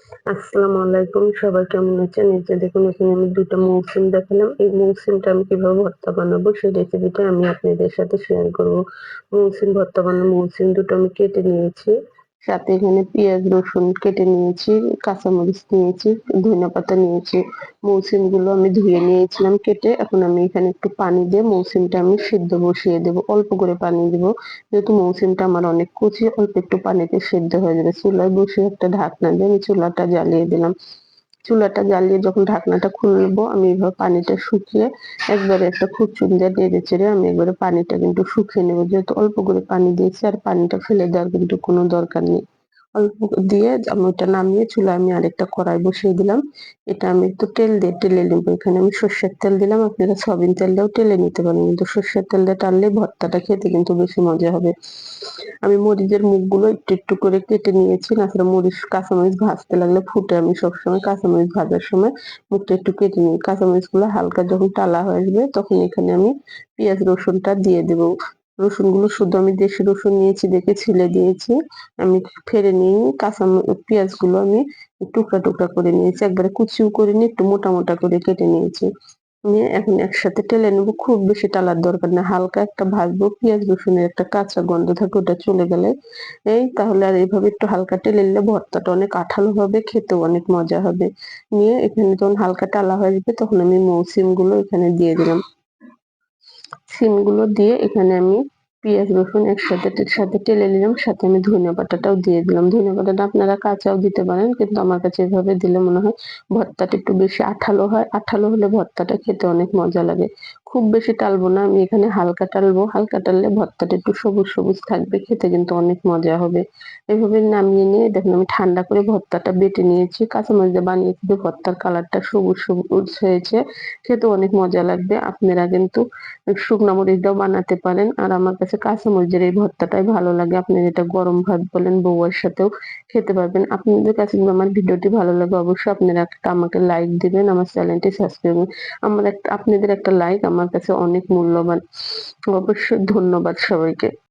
আসসালামু আলাইকুম। সবাই কেমন আছেন? এই যে দেখুন এখানে আমি ২ টা মৌসিম দেখালাম। এই মৌসিমটা আমি কিভাবে ভর্তা বানাবো সেই রেসিপিটা আমি আপনাদের সাথে শেয়ার করব। মৌসিম ভর্তা বানানো মৌসিম দুটো আমি কেটে নিয়েছি। সাথে এখানে পেঁয়াজ, রসুন কেটে নিয়েছি, কাঁচামরিচ নিয়েছি, ধনিয়াপাতা নিয়েছি। মৌসিমগুলো আমি ধুয়ে নিয়েছিলাম কেটে। এখন আমি এখানে একটু পানি দিয়ে মৌসিমটা আমি সিদ্ধ বসিয়ে দেবো। অল্প করে পানি দেবো। যেহেতু মৌসিমটা আমার অনেক কচি, অল্প একটু পানিতে সেদ্ধ হয়ে যাবে। চুলায় বসিয়ে একটা ঢাকনা দিয়ে আমি চুলাটা জ্বালিয়ে দিলাম। চুলাটা জ্বালিয়ে যখন ঢাকনাটা খুলবো আমি এভাবে পানিটা শুকিয়ে একবারে একটা খুরচুনি দিয়ে নেড়ে চেড়ে আমি একবারে পানিটা কিন্তু শুকিয়ে নেবো। যেহেতু অল্প করে পানি দিয়েছি আর পানিটা ফেলে দেওয়ার কিন্তু কোনো দরকার নেই। অল্প দিয়ে আমি ওটা নামিয়ে চুলায় আমি আরেকটা কড়াই বসিয়ে দিলাম। এটা আমি একটু তেল দিয়ে টেলে নেবো। এখানে আমি সর্ষের তেল দিলাম। আপনারা সয়াবিন তেল দিয়েও টেলে নিতে পারেন। কিন্তু সর্ষের তেল দিয়ে টানলে ভর্তাটা খেতে কিন্তু বেশি মজা হবে। আমি মরিচের মুখগুলো একটু, একটু করে কেটে নিয়েছি। তাছাড়া কাঁচামরিচ ভাজতে লাগলে ফুটে আমি সবসময় কাঁচামরিচ ভাজার সময় মুখটা একটু কেটে নিই। কাঁচামরিচগুলো হালকা যখন টালা হয়ে আসবে তখন এখানে আমি পেঁয়াজ রসুনটা দিয়ে দেবো। রসুনগুলো শুধু আমি দেশি রসুন নিয়েছি দেখে ছিলে দিয়েছি। আমি ফেড়ে নিয়ে পেঁয়াজগুলো আমি টুকরা, টুকরা করে নিয়েছি। একবারে কুচিও করিনি, একটু মোটা, মোটা করে কেটে নিয়েছি। নিয়ে এখন একসাথে টেলে নেবো। খুব বেশি টালার দরকার নেই। হালকা একটা ভাজবো। পেঁয়াজ রসুনের একটা কাঁচা গন্ধ থাকে ওটা চলে গেলে তাহলে আর এভাবে একটু হালকা টেলে নিলে ভর্তাটা অনেক আঠালো হবে, খেতেও অনেক মজা হবে। নিয়ে এখানে যখন হালকা টালা হয়ে যাবে তখন আমি সিমগুলো এখানে দিয়ে দিলাম। সিমগুলো দিয়ে এখানে আমি পেঁয়াজ রসুন একসাথে টেলে নিলাম। সাথে আমি ধনিয়া পাতাটাও দিয়ে দিলাম। ধনিয়া পাতাটা আপনারা কাঁচাও দিতে পারেন। কিন্তু আমার কাছে এভাবে দিলে মনে হয় ভর্তাটা একটু বেশি আঠালো হয়। আঠালো হলে ভর্তাটা খেতে অনেক মজা লাগে। খুব বেশি টালবো না। আমি এখানে হালকা টালবো। হালকা টাললে ভর্তাটা একটু সবুজ, সবুজ থাকবে। খেতে কিন্তু অনেক মজা হবে। এভাবে নামিয়ে নিয়ে দেখুন আমি ঠান্ডা করে ভর্তাটা বেটে নিয়েছি। কাঁচামরিচ দিয়ে বানিয়েছি যে ভর্তার কালারটা সবুজ, সবুজ হয়েছে। খেতেও অনেক মজা লাগবে। আপনারা কিন্তু শুকনা মরিচ দিয়েও বানাতে পারেন। আর আমার কাছে কাঁচামরিচের এই ভর্তাটাই ভালো লাগে। আপনারা এটা গরম ভাত বলেন, বউয়ের সাথেও খেতে পারবেন। আপনাদের কাছে যদি আমার ভিডিওটি ভালো লাগে অবশ্যই আপনারা একটা আমাকে লাইক দিবেন, আমার চ্যানেলটি সাবস্ক্রাইব করবেন। আপনাদের একটা লাইক আমার কাছে অনেক মূল্যবান। অবশ্যই ধন্যবাদ সবাইকে।